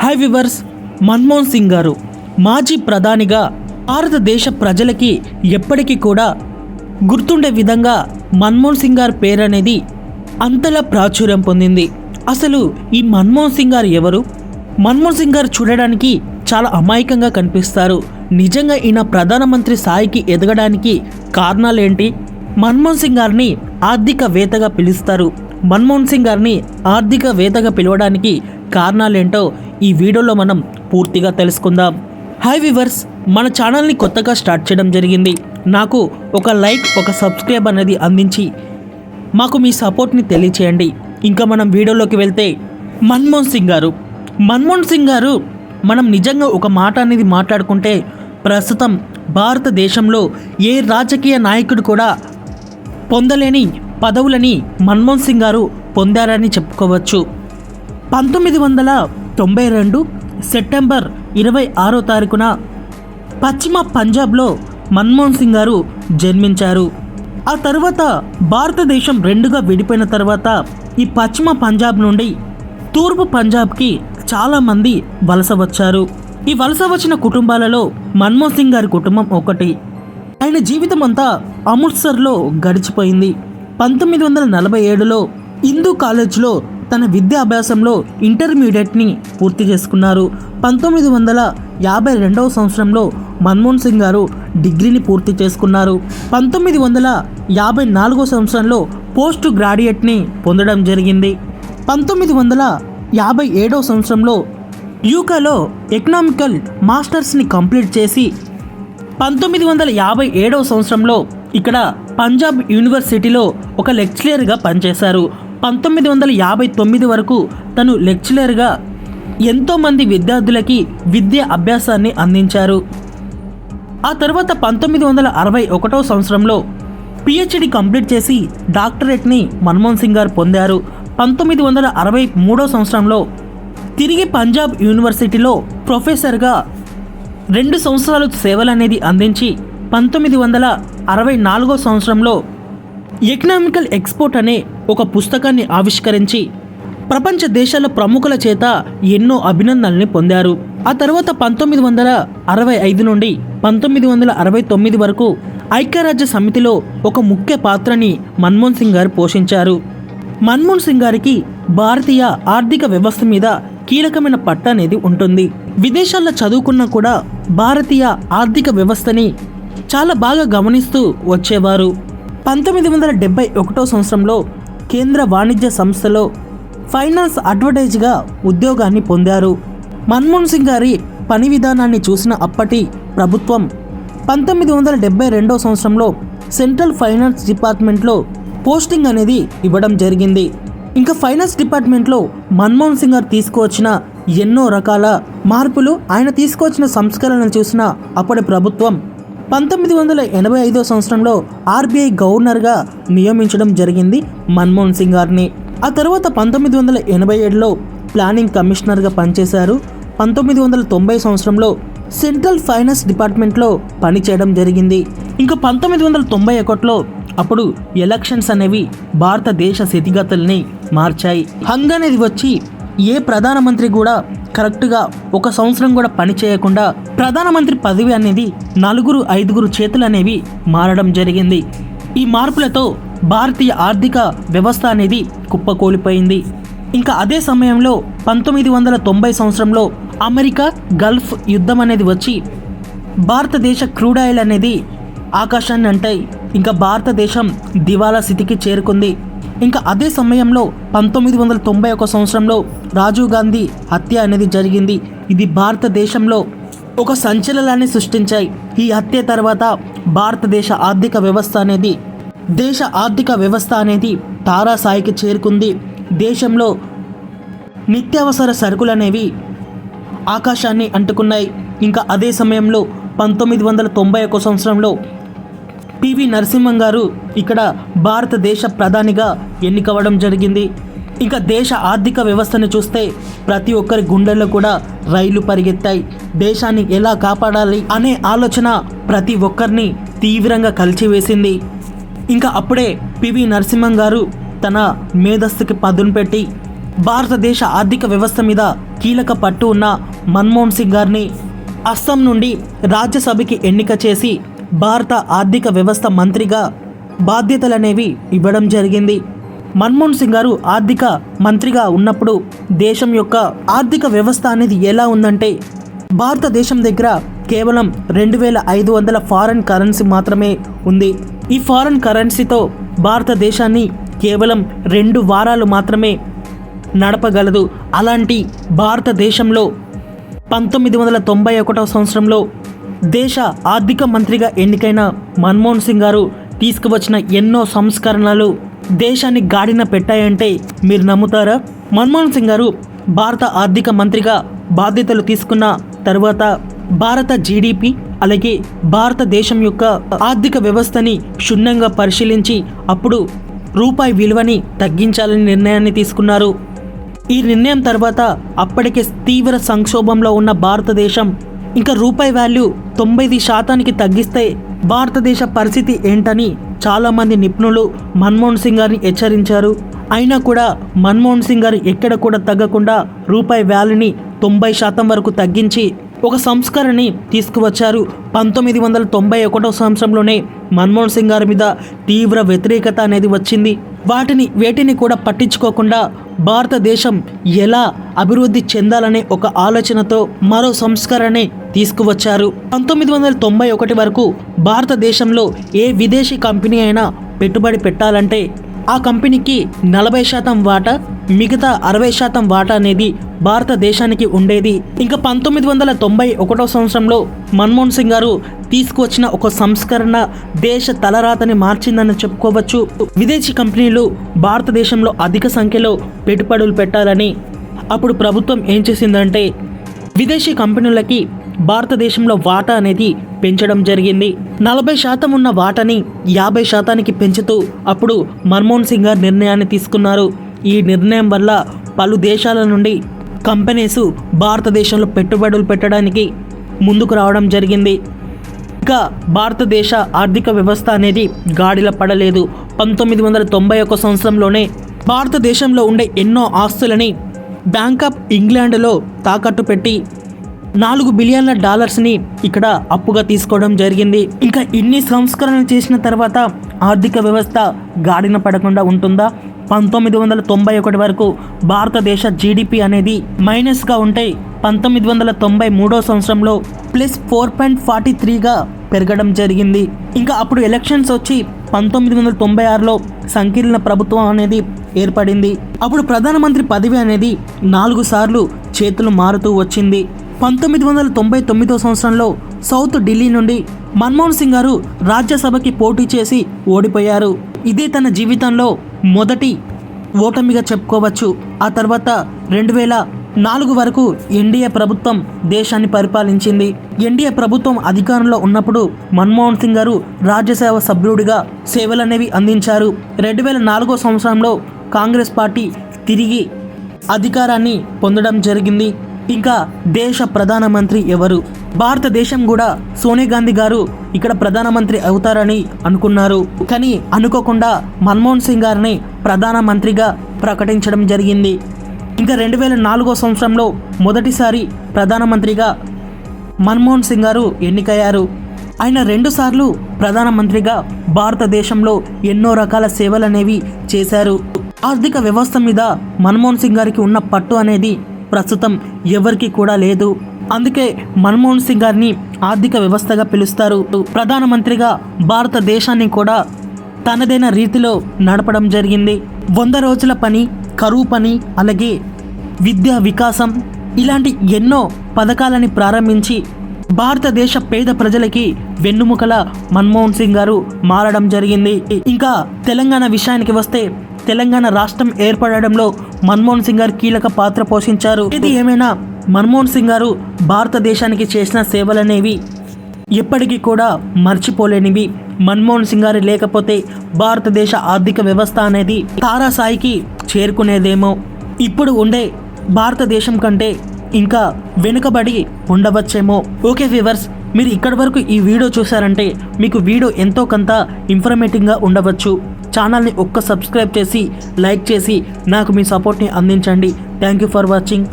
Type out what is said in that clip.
Hi viewers, Manmohan Singh గారు మాజీ ప్రధానిగా భారతదేశ ప్రజలకి ఎప్పటికీ కూడా గుర్తుండే విధంగా మన్మోహన్ సింగ్ గారి పేరు అనేది అంతలా ప్రాచుర్యం పొందింది. అసలు ఈ మన్మోహన్ సింగ్ గారు ఎవరు? మన్మోహన్ సింగ్ గారు చూడడానికి చాలా అమాయకంగా కనిపిస్తారు. నిజంగా ఈయన ప్రధానమంత్రి స్థాయికి ఎదగడానికి కారణాలేంటి? మన్మోహన్ సింగ్ గారిని ఆర్థికవేత్తగా పిలుస్తారు. మన్మోహన్ సింగ్ గారిని ఆర్థికవేత్తగా పిలవడానికి కారణాలేంటో ఈ వీడియోలో మనం పూర్తిగా తెలుసుకుందాం. హాయ్ వివర్స్, మన ఛానల్ని కొత్తగా స్టార్ట్ చేయడం జరిగింది. నాకు ఒక లైక్, ఒక సబ్స్క్రైబ్ అనేది అందించి మాకు మీ సపోర్ట్ని తెలియచేయండి. ఇంకా మనం వీడియోలోకి వెళ్తే మన్మోహన్ సింగ్ గారు మనం నిజంగా ఒక మాట అనేది మాట్లాడుకుంటే ప్రస్తుతం భారతదేశంలో ఏ రాజకీయ నాయకుడు కూడా పొందలేని పదవులని మన్మోహన్ సింగ్ గారు పొందారని చెప్పుకోవచ్చు. 1992 సెప్టెంబర్ 26వ తారీఖున పశ్చిమ పంజాబ్లో మన్మోహన్ సింగ్ గారు జన్మించారు. ఆ తర్వాత భారతదేశం రెండుగా విడిపోయిన తర్వాత ఈ పశ్చిమ పంజాబ్ నుండి తూర్పు పంజాబ్కి చాలామంది వలస వచ్చారు. ఈ వలస వచ్చిన కుటుంబాలలో మన్మోహన్ సింగ్ గారి కుటుంబం ఒకటి. ఆయన జీవితం అంతా అమృత్సర్లో గడిచిపోయింది. 1947లో హిందూ కాలేజ్లో తన విద్యాభ్యాసంలో ఇంటర్మీడియట్ని పూర్తి చేసుకున్నారు. 1952వ సంవత్సరంలో మన్మోహన్ సింగ్ గారు డిగ్రీని పూర్తి చేసుకున్నారు. 1954వ సంవత్సరంలో పోస్ట్ గ్రాడ్యుయేట్ని పొందడం జరిగింది. 1957వ సంవత్సరంలో యూకేలో ఎకనామికల్ మాస్టర్స్ని కంప్లీట్ చేసి 1957వ సంవత్సరంలో ఇక్కడ పంజాబ్ యూనివర్సిటీలో ఒక లెక్చరర్గా పనిచేశారు. 1959 వరకు తను లెక్చరర్గా ఎంతోమంది విద్యార్థులకి విద్యా అభ్యాసాన్ని అందించారు. ఆ తర్వాత 1961వ సంవత్సరంలో పిహెచ్డి కంప్లీట్ చేసి డాక్టరేట్ని మన్మోహన్ సింగ్ గారు పొందారు. 1963వ సంవత్సరంలో తిరిగి పంజాబ్ యూనివర్సిటీలో ప్రొఫెసర్గా 2 సంవత్సరాలు సేవలు అనేది అందించి 1964వ సంవత్సరంలో ఎకనామికల్ ఎక్స్పోర్ట్ అనే ఒక పుస్తకాన్ని ఆవిష్కరించి ప్రపంచ దేశాల ప్రముఖుల చేత ఎన్నో అభినందనల్ని పొందారు. ఆ తర్వాత 1965 నుండి 1969 వరకు ఐక్యరాజ్య సమితిలో ఒక ముఖ్య పాత్రని మన్మోహన్ సింగ్ గారు పోషించారు. మన్మోహన్ సింగ్ గారికి భారతీయ ఆర్థిక వ్యవస్థ మీద కీలకమైన పట్టు అనేది ఉంటుంది. విదేశాల్లో చదువుకున్నా కూడా భారతీయ ఆర్థిక వ్యవస్థని చాలా బాగా గమనిస్తూ వచ్చేవారు. 1971వ సంవత్సరంలో కేంద్ర వాణిజ్య సంస్థలో ఫైనాన్స్ అడ్వైజర్గా ఉద్యోగాన్ని పొందారు. మన్మోహన్ సింగ్ గారి పని విధానాన్ని చూసిన అప్పటి ప్రభుత్వం 1972వ సంవత్సరంలో సెంట్రల్ ఫైనాన్స్ డిపార్ట్మెంట్లో పోస్టింగ్ అనేది ఇవ్వడం జరిగింది. ఇంకా ఫైనాన్స్ డిపార్ట్మెంట్లో మన్మోహన్ సింగ్ గారు తీసుకువచ్చిన ఎన్నో రకాల మార్పులు, ఆయన తీసుకువచ్చిన సంస్కరణలు చూసిన అప్పటి ప్రభుత్వం 1985వ సంవత్సరంలో ఆర్బీఐ గవర్నర్గా నియమించడం జరిగింది మన్మోహన్ సింగ్ గారిని. ఆ తర్వాత 1987లో ప్లానింగ్ కమిషనర్గా పనిచేశారు. 1990 సంవత్సరంలో సెంట్రల్ ఫైనాన్స్ డిపార్ట్మెంట్లో పనిచేయడం జరిగింది. ఇంకా 1991లో అప్పుడు ఎలక్షన్స్ అనేవి భారతదేశ స్థితిగతుల్ని మార్చాయి. హంగ్ అనేది వచ్చి ఏ ప్రధానమంత్రి కూడా కరెక్ట్గా ఒక సంవత్సరం కూడా పని చేయకుండా ప్రధానమంత్రి పదవి అనేది 4-5 చేతులు అనేవి మారడం జరిగింది. ఈ మార్పులతో భారతీయ ఆర్థిక వ్యవస్థ అనేది కుప్పకూలిపోయింది. ఇంకా అదే సమయంలో 1990 సంవత్సరంలో అమెరికా గల్ఫ్ యుద్ధం అనేది వచ్చి భారతదేశ క్రూడ్ ఆయిల్ అనేది ఆకాశాన్ని అంటాయి. ఇంకా భారతదేశం దివాలా స్థితికి చేరుకుంది. ఇంకా అదే సమయంలో 1991 సంవత్సరంలో రాజీవ్ గాంధీ హత్య అనేది జరిగింది. ఇది భారతదేశంలో ఒక సంచలనాన్ని సృష్టించాయి. ఈ హత్య తర్వాత భారతదేశ ఆర్థిక వ్యవస్థ అనేది తారాస్థాయికి చేరుకుంది. దేశంలో నిత్యావసర సరుకులు అనేవి ఆకాశాన్ని అంటుకున్నాయి. ఇంకా అదే సమయంలో 1991 సంవత్సరంలో పివి నరసింహన్ గారు ఇక్కడ భారతదేశ ప్రధానిగా ఎన్నికవ్వడం జరిగింది. ఇంకా దేశ ఆర్థిక వ్యవస్థను చూస్తే ప్రతి ఒక్కరి గుండెల్లో కూడా రైళ్లు పరిగెత్తాయి. దేశాన్ని ఎలా కాపాడాలి అనే ఆలోచన ప్రతి ఒక్కరిని తీవ్రంగా కలిచివేసింది. ఇంకా అప్పుడే పివి నరసింహన్ గారు తన మేధస్సుకి పదును పెట్టి భారతదేశ ఆర్థిక వ్యవస్థ మీద కీలక పట్టు ఉన్న మన్మోహన్ సింగ్ గారిని అస్సాం నుండి రాజ్యసభకి ఎన్నిక చేసి భారత ఆర్థిక వ్యవస్థ మంత్రిగా బాధ్యతలనేవి ఇవ్వడం జరిగింది. మన్మోహన్ సింగ్ గారు ఆర్థిక మంత్రిగా ఉన్నప్పుడు దేశం యొక్క ఆర్థిక వ్యవస్థ అనేది ఎలా ఉందంటే, భారతదేశం దగ్గర కేవలం 2500 ఫారెన్ కరెన్సీ మాత్రమే ఉంది. ఈ ఫారెన్ కరెన్సీతో భారతదేశాన్ని కేవలం 2 వారాలు మాత్రమే నడపగలదు. అలాంటి భారతదేశంలో 1991 సంవత్సరంలో దేశ ఆర్థిక మంత్రిగా ఎన్నికైన మన్మోహన్ సింగ్ గారు తీసుకువచ్చిన ఎన్నో సంస్కరణలు దేశాన్ని గాడిన పెట్టాయంటే మీరు నమ్ముతారా? మన్మోహన్ సింగ్ గారు భారత ఆర్థిక మంత్రిగా బాధ్యతలు తీసుకున్న తర్వాత భారత జీడిపి అలాగే భారతదేశం యొక్క ఆర్థిక వ్యవస్థని క్షుణ్ణంగా పరిశీలించి అప్పుడు రూపాయి విలువని తగ్గించాలని నిర్ణయాన్ని తీసుకున్నారు. ఈ నిర్ణయం తర్వాత అప్పటికే తీవ్ర సంక్షోభంలో ఉన్న భారతదేశం ఇంకా రూపాయి వాల్యూ 90% తగ్గిస్తే భారతదేశ పరిస్థితి ఏంటని చాలామంది నిపుణులు మన్మోహన్ సింగ్ గారిని హెచ్చరించారు. అయినా కూడా మన్మోహన్ సింగ్ గారు ఎక్కడ కూడా తగ్గకుండా రూపాయి వాల్యూని 90% వరకు తగ్గించి ఒక సంస్కరణని తీసుకువచ్చారు. 1991 సంవత్సరంలోనే మన్మోహన్ సింగ్ గారి మీద తీవ్ర వ్యతిరేకత అనేది వచ్చింది. వేటిని కూడా పట్టించుకోకుండా భారతదేశం ఎలా అభివృద్ధి చెందాలనే ఒక ఆలోచనతో మరో సంస్కరణని తీసుకువచ్చారు. 1991 వరకు భారతదేశంలో ఏ విదేశీ కంపెనీ అయినా పెట్టుబడి పెట్టాలంటే ఆ కంపెనీకి 40% వాటా, మిగతా 60% వాటా అనేది భారతదేశానికి ఉండేది. ఇంకా 1991 సంవత్సరంలో మన్మోహన్ సింగ్ గారు తీసుకువచ్చిన ఒక సంస్కరణ దేశ తలరాతని మార్చిందని చెప్పుకోవచ్చు. విదేశీ కంపెనీలు భారతదేశంలో అధిక సంఖ్యలో పెట్టుబడులు పెట్టాలని అప్పుడు ప్రభుత్వం ఏం చేసిందంటే విదేశీ కంపెనీలకి భారతదేశంలో వాటా అనేది పెంచడం జరిగింది. 40% ఉన్న వాటాని 50%కి పెంచుతూ అప్పుడు మన్మోహన్ సింగ్ గారు నిర్ణయాన్ని తీసుకున్నారు. ఈ నిర్ణయం వల్ల పలు దేశాల నుండి కంపెనీస్ భారతదేశంలో పెట్టుబడులు పెట్టడానికి ముందుకు రావడం జరిగింది. ఇంకా భారతదేశ ఆర్థిక వ్యవస్థ అనేది గాడిలో పడలేదు. 1991 సంవత్సరంలోనే భారతదేశంలో ఉండే ఎన్నో ఆస్తులని బ్యాంక్ ఆఫ్ ఇంగ్లాండ్లో తాకట్టు పెట్టి $4 బిలియన్ల ఇక్కడ అప్పుగా తీసుకోవడం జరిగింది. ఇంకా ఇన్ని సంస్కరణలు చేసిన తర్వాత ఆర్థిక వ్యవస్థ గాడిన పడకుండా ఉంటుందా? 1991 వరకు భారతదేశ జీడిపి అనేది మైనస్గా ఉంటే 1993 సంవత్సరంలో +4.43గా పెరగడం జరిగింది. ఇంకా అప్పుడు ఎలక్షన్స్ వచ్చి 1996లో సంకీర్ణ ప్రభుత్వం అనేది ఏర్పడింది. అప్పుడు ప్రధానమంత్రి పదవి అనేది 4 సార్లు చేతులు మారుతూ వచ్చింది. 1999 సంవత్సరంలో సౌత్ ఢిల్లీ నుండి మన్మోహన్ సింగ్ గారు రాజ్యసభకి పోటీ చేసి ఓడిపోయారు. ఇదే తన జీవితంలో మొదటి ఓటమిగా చెప్పుకోవచ్చు. ఆ తర్వాత 2004 వరకు ఎన్డీఏ ప్రభుత్వం దేశాన్ని పరిపాలించింది. ఎన్డీఏ ప్రభుత్వం అధికారంలో ఉన్నప్పుడు మన్మోహన్ సింగ్ గారు రాజ్యసభ సభ్యుడిగా సేవలనేవి అందించారు. 2004 సంవత్సరంలో కాంగ్రెస్ పార్టీ తిరిగి అధికారాన్ని పొందడం జరిగింది. ఇంకా దేశ ప్రధానమంత్రి ఎవరు? భారతదేశం కూడా సోనియా గాంధీ గారు ఇక్కడ ప్రధానమంత్రి అవుతారని అనుకున్నారు. కానీ అనుకోకుండా మన్మోహన్ సింగ్ గారిని ప్రధానమంత్రిగా ప్రకటించడం జరిగింది. ఇంకా 2004 సంవత్సరంలో మొదటిసారి ప్రధానమంత్రిగా మన్మోహన్ సింగ్ గారు ఎన్నికయ్యారు. ఆయన 2 సార్లు ప్రధానమంత్రిగా భారతదేశంలో ఎన్నో రకాల సేవలనేవి చేశారు. ఆర్థిక వ్యవస్థ మీద మన్మోహన్ సింగ్ గారికి ఉన్న పట్టు అనేది ప్రస్తుతం ఎవరికి కూడా లేదు. అందుకే మన్మోహన్ సింగ్ గారిని ఆర్థిక వ్యవస్థగా పిలుస్తారు. ప్రధానమంత్రిగా భారతదేశాన్ని కూడా తనదైన రీతిలో నడపడం జరిగింది. 100 రోజుల పని, కరువు పని, అలాగే విద్యా వికాసం ఇలాంటి ఎన్నో పథకాలని ప్రారంభించి భారతదేశ పేద ప్రజలకి వెన్నుముకల మన్మోహన్ సింగ్ గారు మారడం జరిగింది. ఇంకా తెలంగాణ విషయానికి వస్తే తెలంగాణ రాష్ట్రం ఏర్పడడంలో మన్మోహన్ సింగ్ గారు కీలక పాత్ర పోషించారు. ఇది ఏమైనా మన్మోహన్ సింగ్ గారు భారతదేశానికి చేసిన సేవలనేవి ఎప్పటికీ కూడా మర్చిపోలేనివి. మన్మోహన్ సింగ్ గారు లేకపోతే భారతదేశ ఆర్థిక వ్యవస్థ అనేది తారాస్థాయికి చేరుకునేదేమో. ఇప్పుడు ఉండే భారతదేశం కంటే ఇంకా వెనుకబడి ఉండవచ్చేమో. ఓకే వ్యూవర్స్, మీరు ఇక్కడి వరకు ఈ వీడియో చూసారంటే మీకు వీడియో ఎంతో కొంత ఇన్ఫర్మేటివ్గా ఉండవచ్చు. ఛానల్ని ఒక్క సబ్స్క్రైబ్ చేసి లైక్ చేసి నాకు మీ సపోర్ట్ని అందించండి. Thank you for watching.